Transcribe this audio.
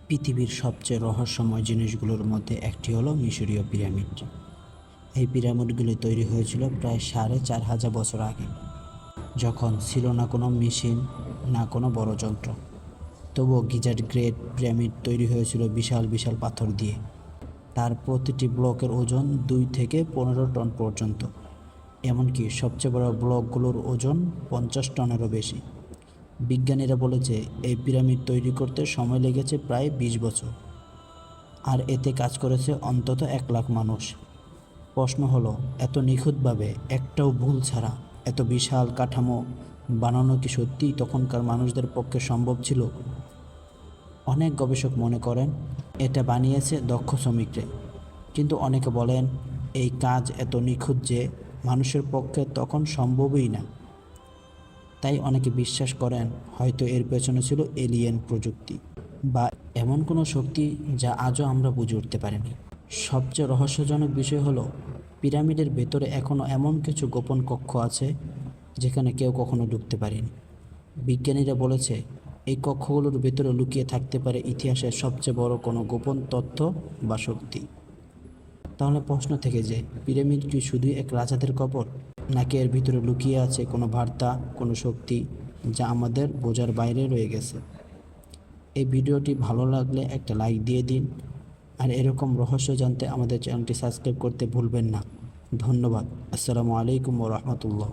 পৃথিবীর সবচেয়ে রহস্যময় জিনিসগুলোর মধ্যে একটি হলো মিশরীয় পিরামিড। এই পিরামিডগুলি তৈরি হয়েছিল প্রায় ৪,৫০০ বছর আগে, যখন ছিল না কোনো মেশিন, না কোনো বড় যন্ত্র। তবুও গিজার গ্রেট পিরামিড তৈরি হয়েছিল বিশাল বিশাল পাথর দিয়ে। তার প্রতিটি ব্লকের ওজন ২ থেকে ১৫ টন পর্যন্ত। এমনকি সবচেয়ে বড় ব্লকগুলোর ওজন ৫০ টনেরও বেশি। বিজ্ঞানীরা বলেছে এই পিরামিড তৈরি করতে সময় লেগেছে প্রায় ২০ বছর, আর এতে কাজ করেছে অন্তত ১,০০,০০০ মানুষ। প্রশ্ন হলো, এত নিখুঁতভাবে, একটাও ভুল ছাড়া এত বিশাল কাঠামো বানানো কি সত্যিই তখনকার মানুষদের পক্ষে সম্ভব ছিল? অনেক গবেষক মনে করেন এটা বানিয়েছে দক্ষ শ্রমিকরা, কিন্তু অনেকে বলেন এই কাজ এত নিখুঁত যে মানুষের পক্ষে তখন সম্ভবই না। তাই অনেকে বিশ্বাস করেন হয়তো এর পেছনে ছিল এলিয়েন প্রযুক্তি বা এমন কোনো শক্তি যা আজও আমরা বুঝে উঠতে পারিনি। সবচেয়ে রহস্যজনক বিষয় হলো, পিরামিডের ভেতরে এখনও এমন কিছু গোপন কক্ষ আছে যেখানে কেউ কখনো ঢুকতে পারেনি। বিজ্ঞানীরা বলেছে এই কক্ষগুলোর ভেতরে লুকিয়ে থাকতে পারে ইতিহাসের সবচেয়ে বড় কোনো গোপন তথ্য বা শক্তি। তাহলে প্রশ্ন থেকে যে পিরামিড কি শুধুই এক রাজাদের কবর, নাকি এর ভিতরে লুকিয়ে আছে কোনো বার্তা, কোনো শক্তি যা আমাদের বোঝার বাইরে রয়ে গেছে? এই ভিডিওটি ভালো লাগলে একটা লাইক দিয়ে দিন, আর এরকম রহস্য জানতে আমাদের চ্যানেলটি সাবস্ক্রাইব করতে ভুলবেন না। ধন্যবাদ। আসসালামু আলাইকুম ওয়া রাহমাতুল্লাহ।